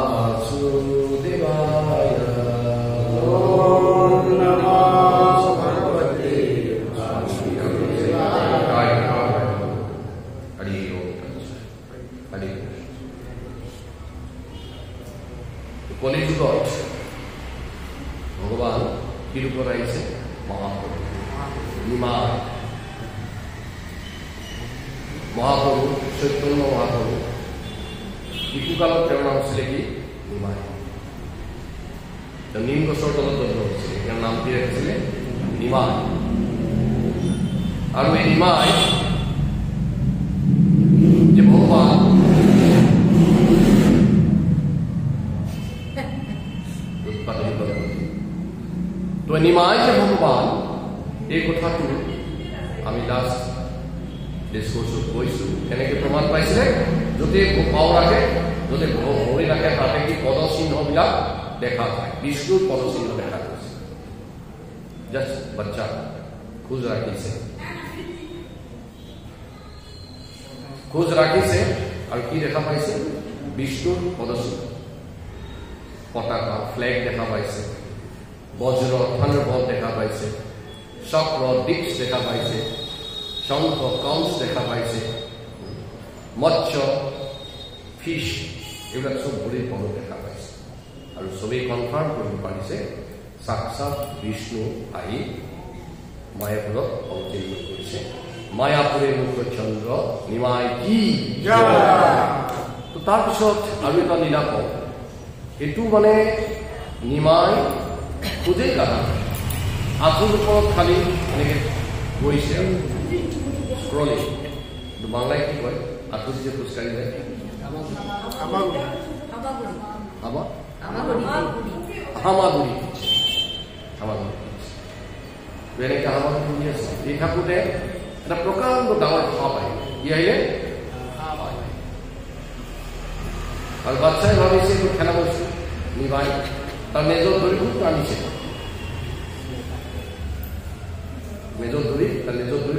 वासुदेवाय ओम नमो भगवते वासुदेवाय। हरि ओम हरि कलियुगत भगवान কি ৰূপত আহিছে মহাপ্ৰভু নিমাই মহাপ্ৰভু চৈতন্য মহাপ্ৰভু শিশুকালত তেওঁৰ নাম আছিলে কি নিমাই নিম গছৰ তলত জন্ম হৈছিলে তেওঁৰ নাম কি ৰাখিছিলে নিমাই আৰু এই নিমাই যে ভগৱান তো নিমাই যে ভগৱান এই কথাটো আমি লাষ্ট ডিছকোৰ্চত কৈছোঁ কেনেকৈ প্ৰমাণ পাইছিলে য'তে পাও ৰাখে য'তে ভৰি ৰাখে তাতে কি পদচিহ্নবিলাক দেখা যায় বিষ্ণুৰ পদচিহ্ন দেখা গৈছে জাষ্ট বাচ্চা খোজ ৰাখিছে আৰু কি দেখা পাইছে বিষ্ণুৰ পদচিহ্ন পতাকা ফ্লেগ দেখা পাইছে বজ্ৰ থাণ্ডাৰবল্ট দেখা পাইছে চক্ৰ ডিক্স দেখা পাইছে শংখ কংস দেখা পাইছে মৎস্য ফিছ এইবিলাক চব ভৰিৰ পদত দেখা পাইছে আৰু চবেই কনফাৰ্ম কৰিব পাৰিছে সাক্ষাৎ বিষ্ণু আহি মায়াপুৰত অৱতীৰ্ণ কৰিছে মায়াপুৰে মুখচন্দ্ৰ নিমাই কি তো তাৰপিছত আৰু এটা লীলা কওঁ এইটো মানে নিমাই খোজেই কাঢ়া আঁঠুৰ ওপৰত খালি এনেকৈ গৈছে স্ক্ৰলিং বাংলাই কি কয় আঁঠুত যে খোজকাঢ়ি যায় হামাগুৰি এনেকৈ হামাগুৰি শুনি আছে এই থাকোঁতে এটা প্ৰকাণ্ড ডাঙৰ সাপ আহিলে কি আহিলে আৰু বাচ্চাই ভাবিছে খেলা বস্তু নিমাই তাৰ মেজত ধৰি খুব টানিছে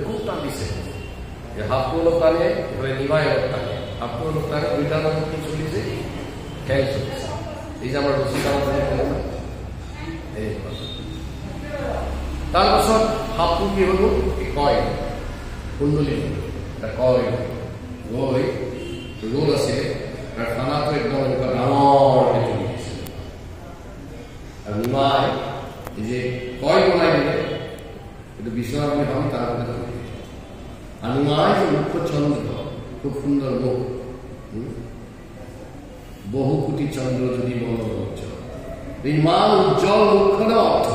খুব টানিছে হাতটো অলপ টানে এফালে নিমাই অলপ টানে হাতটো অলপ টানে দুইটাৰ মাজত কি চলিছে খেল চলিছে এই যে আমাৰ ৰচী কামত তাৰপাছত সাপটো কি হ'ল কয় কুণ্ডলী এটা কয় গৈ ৰোল আছিলে আৰু খানাটো একদম এনেকুৱা ডাঙৰকৈ তুলি দিছে আৰু নিমাই যে কয় বনাই দিলে কিন্তু বিশ্বনাথ আমি ভাবি তাৰ কথা আৰু নিমাই যে মুখ্য চন্দ্ৰ খুব সুন্দৰ মুখ বহু কোটি চন্দ্ৰ যদি মনোৰঞ্জ ইমান উজ্জ্বল মুখখনৰ অৰ্থ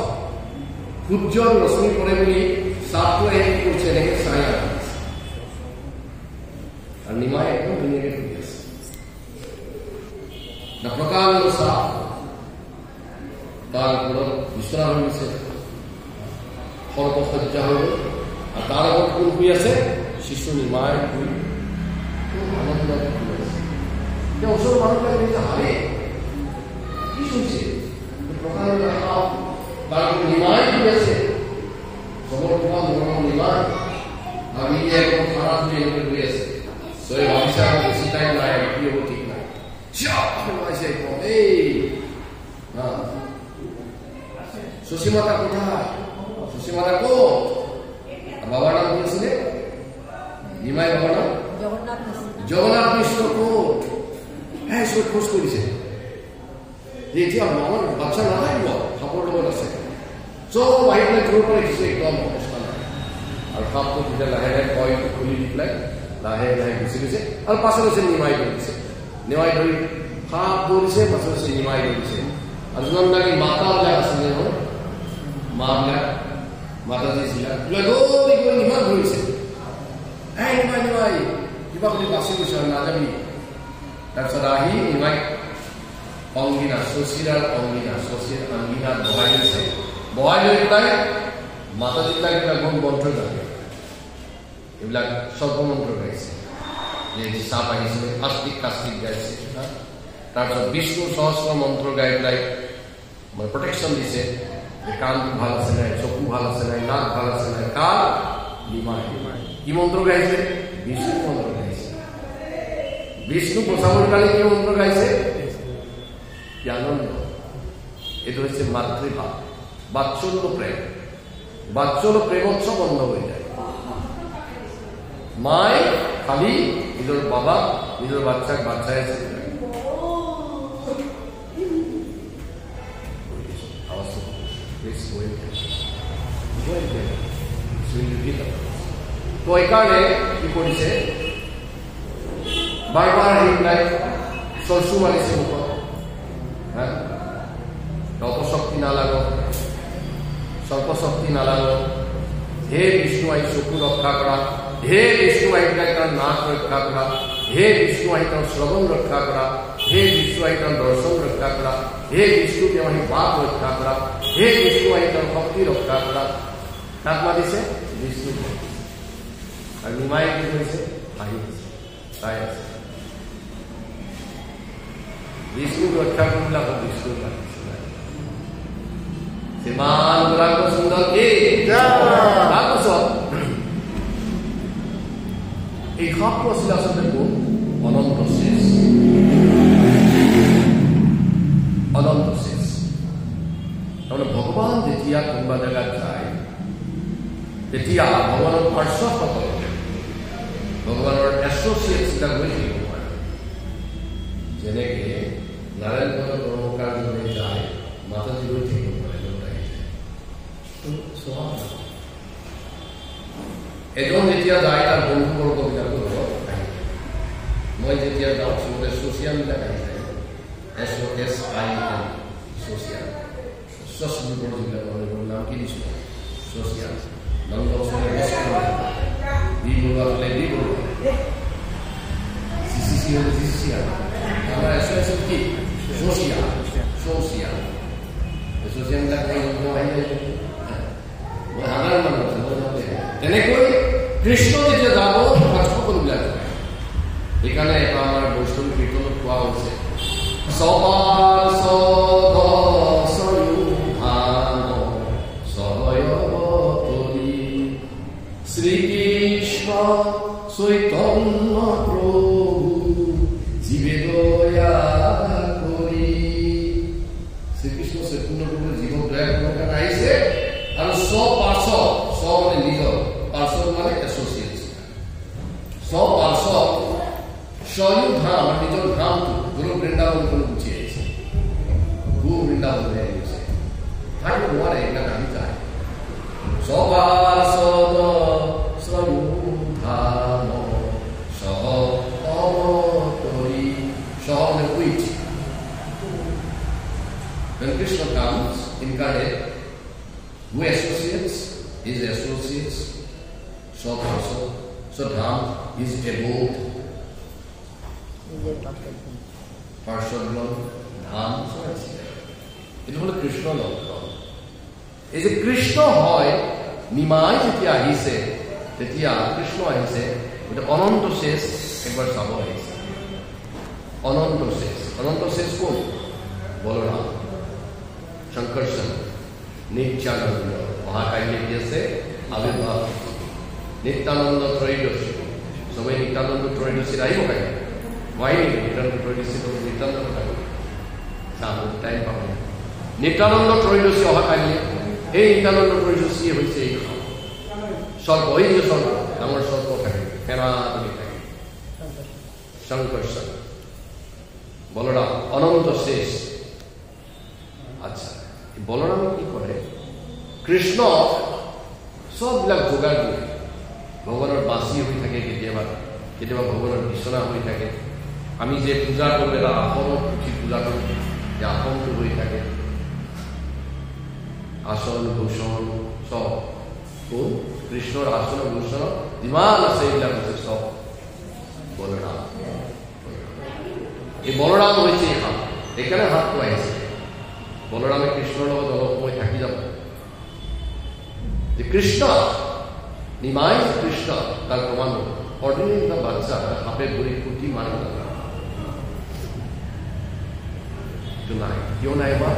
সূৰ্যৰ ৰশ্মি পৰে বুলি চাপটো হেৰি কৰিছে এনেকৈ চাই আৰু নিমাই একদম ধুনীয়াকৈ তুলি আছে প্ৰকাণ্ড চাপ তাৰ ওপৰত বিচৰা হৈ গৈছে সৰ্বসজ্জা হৈ গ'ল আৰু তাৰ আগত কোন শুই আছে শিশু নিমাই শুই আনন্দ শুই আছে এতিয়া ওচৰৰ মানুহবিলাক নিজে হাৰে কি শুনিছে প্ৰকাণ্ড সাপ তাৰ নিমাই শুই আছে খবৰ তোমাৰ মনৰ নিমাই আৰু নিজে একদম খানা শুই এনেকৈ শুই আছে চবে ভাবিছে আৰু বেছি টাইম নাই কি হ'ব ঠিক নাই সুসীমাতা কোথায় সুসীমাতা ক'ত বাবার নাম কি আছিলে নিমাই বাবার নাম জগন্নাথ মিশ্র ক'ত হ্যাঁ সব খোঁজ কৰিছে যে এতিয়া আমাৰ বাচ্চা নাথাকিব সাপৰ লগত আছে চব আহি পেলাই দূৰৰ পৰা দেখিছে একদম অৱস্থা নাই আৰু সাপটো যেতিয়া লাহে লাহে কয়টো খুলি দি পেলাই লাহে লাহে গুচি গৈছে আৰু পাছত আছে নিমাই ধৰিছে নিমাই ধৰি সাপ ধৰিছে পাছত আছে নিমাই ধৰিছে আৰু যোনবিলাক মাতাবিলাক আছিলে নহয় মাবিলাক মাতাজীবিলাক গৈ গৈ নিমাই ধৰিছে এই নিমাই নিমাই কিবা কৰি বাচি গৈছে আৰু নাযাবি তাৰপিছত আহি নিমাই অংগীনা শশীৰ অংগীনা বহাই লৈছে বহাই লৈ পেলাই মাতাজীবিলাক এইবিলাক গুণ মন্ত্ৰ গালে এইবিলাক সৰ্বমন্ত্ৰ গাইছে যে চাপ আহিছিলে আস্তিক কাস্তিক গাইছে তাৰপিছত বিষ্ণুৰ সহস্ৰ মন্ত্ৰ গাই পেলাই মানে প্ৰটেকশ্যন দিছে যে কাণটো ভাল আছে নাই চকু ভাল আছে নাই নাক ভাল আছে নাই কাৰ নিমাই কি মন্ত্ৰ গাইছে বিষ্ণু মন্ত্ৰ গাইছে বিষ্ণু বচাবৰ কাৰণে কি মন্ত্ৰ গাইছে কি আনন্দ! এইটো হৈছে মাতৃভাৱ, বাৎসল্য প্ৰেম। বাৎসল্য প্ৰেমত চব বন্ধ হৈ যায়। মায়ে খালি নিজৰ বাবা, নিজৰ বাচ্চাক বাচ্চাই আছে। তো এইকাৰণে কি কৰিছে, বাৰ বাৰ আহি পেলাই চৰচু মাৰিছে মুখত। অপশক্তি নালাগক, স্বল্পশক্তি নালাগক। হে বিষ্ণু আহি চকু ৰক্ষা কৰা, হে বিষ্ণু আহি পেলাই তাৰ নাক ৰক্ষা কৰা, হে বিষ্ণু আহি তাৰ শ্ৰৱণ ৰক্ষা কৰা, হে বিষ্ণু আহি তাৰ দৰ্শন ৰক্ষা কৰা, হে বিষ্ণু তেওঁ আহি বাক ৰক্ষা কৰা, হে বিষ্ণু আহি তাৰ শক্তি ৰক্ষা কৰা। তাক মাতিছে বিষ্ণু। আৰু নিমাই কি কৰিছে, আহি আছে, চাই আছে। বিষ্ণুক ৰক্ষা কৰিবলৈ আকৌ বিষ্ণুক মাতিছে। সিমান গুণাঙ্গ সুন্দৰ কি তাৰপিছত এই সাপটো আছিলে আচলতে কোন? অনন্ত শেষ। অনন্ত শেষ তাৰমানে ভগৱান যেতিয়া কোনোবা জেগাত যায়, তেতিয়া ভগৱানৰ পাৰ্শ্বসকল, ভগৱানৰ এছ'চিয়েটছবিলাক হৈ থাকিব পাৰে। যেনেকে নাৰায়ণ কৰ্মকাৰ যদি যায়, মাতাজী হৈ থাকিব পাৰে। এজন যেতিয়া যায় তাৰ বন্ধুবৰ্গবিলাকৰ লগত আহি, মই যেতিয়া যাওঁ চবতে ছ'চিয়ালবিলাক আহি যায়। SOSIAL ছ'চিয়াল, স্বচ্ছগ্ৰুপৰ যিবিলাক মানুহৰ নাম কি দিছোঁ, ছ'চিয়াল। নন্দ ওচৰতে বি বৰুৱা হ'লে বি বৰুৱা, CCC হ'লে CCC। আমাৰ SOS কি? ছ'চিয়াল। ছ'চিয়াল ছ'চিয়ালবিলাক আহি যায়। সাধাৰণ মানুহ তেনেকৈ কৃষ্ণ যেতিয়া যাব, সকলোবিলাক যায়। সেইকাৰণে এটা আমাৰ বৈষ্ণৱ কীৰ্তনত কোৱা হৈছে, শ্ৰীকৃষ্ণ চৈতন্য প্ৰভু জীৱে দয়া কৰি। শ্ৰীকৃষ্ণ চৈতন্য প্ৰভু জীৱক দয়া কৰিবৰ কাৰণে আহিছে। আৰু স্বপাৰ্শ্ব, স্ব মানে নিজৰ, পাৰ্শ্ব মানে এছ'চিয়েটছ। স্বপাৰ্শ্ব স্বয়ং ধাম, নিজৰ ধামটো গুৰু বৃন্দাবনলৈ গুচি আহিছে। গুৰু বৃন্দাবনলৈ আহিছে, থাকিব নোৱাৰে, এইবিলাক আমি যায়। স্বপাৰ্শ্ব স্বয়ং ধাম সহ কৰি, সহ মানে with. When Krishna comes incarnate, who associates? His associates. So also, so Dham is abode. Parshadlam, Dham. It is Krishna love. Is it Krishna hoy? Nimai যেতিয়া আহিছে, তেতিয়া কৃষ্ণ আহিছে। অনন্ত শেষ একবাৰ চাব আহিছে। অনন্ত শেষ, অনন্ত শেষ কোন? বলৰাম, শংকৰচন্দ্ৰ, নিত্যানন্দ। মহাকাব্যে কি আছে? আবিৰ্ভাৱ। নিত্যানন্দ ত্ৰয়োদশী, সবাই নিত্যানন্দ ত্ৰয়োদশীত আহিব কাইলৈ। মই নিত্যানন্দ ত্ৰয়োদশী নিত্যানন্দ টাইম পাব। নিত্যানন্দ ত্ৰয়োদশী অহা কাইলৈ। এই নিত্যানন্দ ত্ৰয়োদশী হৈছে এই স্বল্প, এই যে স্বল্প ডাঙৰ স্বল্প থাকে, ফেনাতলি থাকে। শংকৰচন্দ্ৰ, বলৰাম, অনন্ত শেষ। আচ্ছা, বলৰামে কি কৰে? কৃষ্ণ চববিলাক যোগাৰ কৰি ভগৱানৰ বাচি হৈ থাকে। কেতিয়াবা কেতিয়াবা ভগৱানৰ বিচনা হৈ থাকে। আমি যে পূজা কৰোঁ, এটা আসনত উঠি পূজা কৰোঁ, যে আসনটো হৈ থাকে। আসন ভূষণ চব কোন? কৃষ্ণৰ আসন ভূষণ যিমান আছে এইবিলাক হৈছে চব বলৰাম। এই বলৰাম হৈছে এই হাত, সেইকাৰণে হাতটো আহিছে। বলৰামে কৃষ্ণৰ লগত অলপ সময় থাকি যাব। যে কৃষ্ণ নিমাই কৃষ্ণ তার প্রমাণ অর্ডিনারি একটা বাচ্চা হাতে ধরে ফুটি মারে না, নাই কিয় নাই বা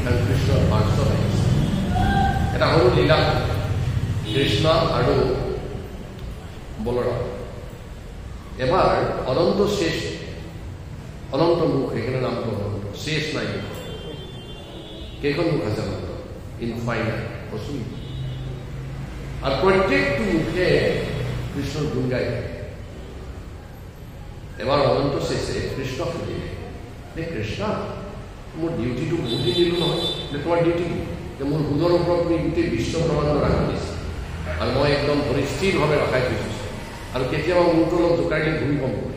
কারণ কৃষ্ণর পার্শ্ব আহিছে। এটা হল লীলা কৃষ্ণ আৰু বলরাম। এবার অনন্ত শেষ, অনন্ত মুখ, এখানে নামটো অনন্ত শেষ নাই কেইখন মুখ আছে ইনফাইনাইট অসীম আর প্রত্যেকটো মুখে কৃষ্ণর গুণ গায় এবার অনন্ত শেষে কৃষ্ণ খুঁজিলে কৃষ্ণ মোৰ ডিউটিটো বহুত দিন দিলোঁ নহয় তোমাৰ ডিউটি যে মোৰ সুদৰ ওপৰত তুমি গোটেই বিশ্ব ব্ৰহ্মাণ্ড ৰাখি দিছে আৰু মই একদম পৰিস্থিৰভাৱে ৰখাই থৈছোঁ আৰু কেতিয়াবা মূৰটো অলপ জোকাৰি দি ঘূৰি কম কৰি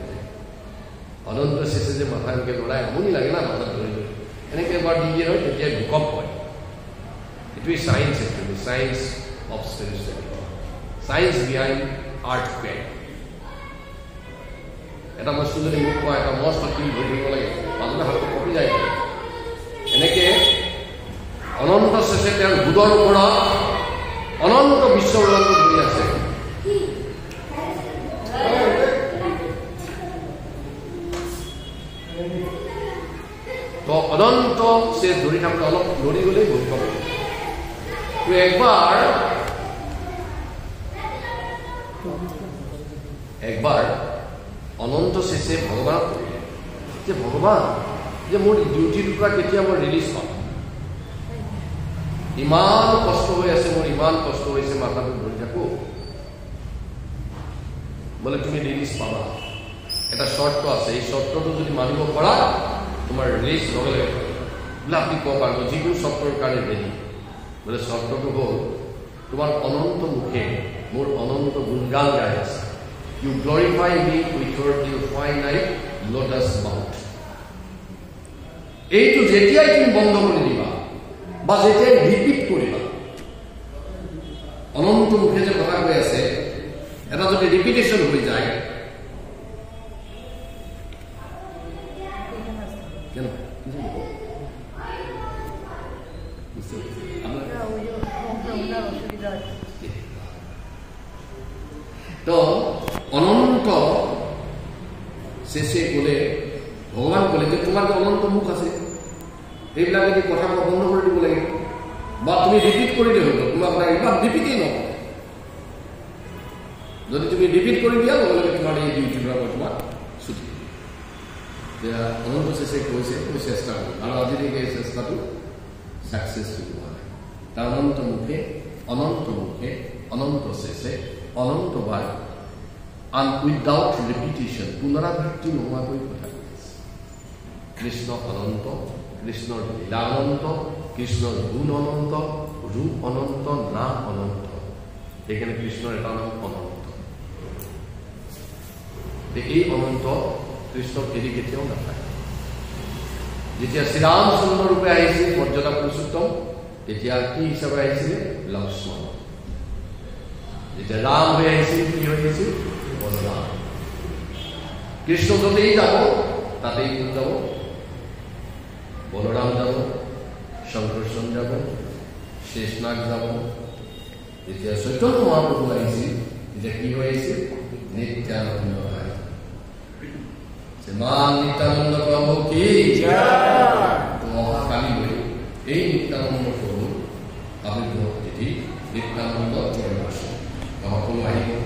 অনন্ত শেষে যে মাথা এনেকৈ লৰাই আমনি লাগে না মাথা ধৰি ধৰি এনেকৈ এবাৰ দি দিয়ে নহয় তেতিয়াই ভূকম্প হয় এইটোৱেই science actually science of spirituality science behind earthquake এটা বস্তু যদি মোক কোৱা এটা মজ পাতি ধৰি থাকিব লাগে মাজতে হাতটো কপি যায় এনেকে অনন্ত শেষে তেওঁৰ বুধৰ ওপৰত অনন্ত বিশ্ব ব্ৰহ্মাণ্ড ধৰি আছে তো অনন্ত শেষ ধৰি থাকোঁতে অলপ লৰি গ'লেই ভুল পাব তো একবাৰ অনন্ত শেষে ভগৱানক কৰিলে যে ভগৱান যে মোৰ ডিউটিটোৰ পৰা কেতিয়া মই ৰিলিজ পাম ইমান কষ্ট হৈ আছে মোৰ ইমান কষ্ট হৈছে মাথাটো ধৰি থাকোঁ বোলে তুমি ৰিলিজ পাবা এটা চৰ্ত আছে এই চৰ্তটো যদি মানিব পাৰা তোমাৰ ৰিলিজ লগে লগে বোলে আপুনি ক'ব পাৰিব যিকোনো চৰ্তৰ কাৰণে ৰেডি বোলে চৰ্তটো হ'ল তোমাৰ অনন্ত মুখে মোৰ অনন্ত গুণগান গাই আছে You glorify me with your infinite lotus mouth. এইটো যেতিয়াই তুমি বন্ধ কৰি দিবা বা যেতিয়াই ৰিপিট কৰিবা অনন্ত মুখে যে কথা কৈ আছে এটা যদি ৰিপিটেশ্যন হৈ যায় কেন তো অনন্ত শেষে ক'লে ভগৱান ক'লে যে তোমাৰ যে অনন্ত মুখ আছে এইবিলাক যদি কথা বন্ধ কৰি দিব লাগে বা তুমি ৰিপিট কৰিলে হৈ গ'ল তোমাক ইমান ৰিপিটেই নকওঁ যদি তুমি ৰিপিট কৰি দিয়া লগে লগে তোমাৰ এই ডিউটিৰ পৰা মই তোমাক ছুটি দিম এতিয়া অনন্ত শেষে কৈছে মই চেষ্টা কৰিম আৰু আজিলৈকে এই চেষ্টাটো ছাকচেছফুল হোৱা নাই তাৰ অনন্ত মুখে অনন্ত শেষে অনন্তবাৰ and without repetition পুনৰাবৃত্তি নোহোৱাকৈ কথা কৈছে কৃষ্ণ অনন্ত কৃষ্ণৰ লীলা অনন্ত কৃষ্ণৰ গুণ অনন্ত ৰূপ অনন্ত নাম অনন্ত সেইকাৰণে কৃষ্ণৰ এটা নাম অনন্ত এই অনন্ত কৃষ্ণক এৰি কেতিয়াও নাথাকে যেতিয়া শ্ৰীৰামচন্দ্ৰ ৰূপে আহিছিল মৰ্যাদা পুৰুষোত্তম তেতিয়া কি হিচাপে আহিছিলে লক্ষ্মণ যেতিয়া ৰাম হৈ আহিছিল কি হৈ আহিছিল বলৰাম কৃষ্ণ যতেই যাব তাতেই কোন যাব বলৰাম যাব শঙ্কৰচন্দ যাব শেষনাগ যাব যেতিয়া চৈতন্য মহাপ্ৰভু আহিছিল তেতিয়া কি হৈ আহিছিল নিত্যানন্দ শ্ৰীমান নিত্যানন্দ প্ৰভু কি অহাকালিলৈ এই নিত্যানন্দ প্ৰভু আবিৰ্ভাৱ তিথি নিত্যানন্দ জন্মাষ্টমী সকলো আহিব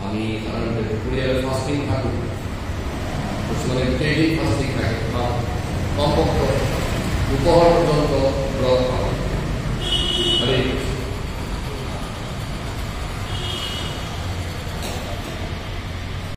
আমি সাধাৰণতে দুপৰীয়াৰ ফাষ্টিং থাকোঁ কিছুমানে গোটেই দিন ফাষ্টিং থাকে কমপক্ষে দুপহৰ পৰ্যন্ত ব্ৰত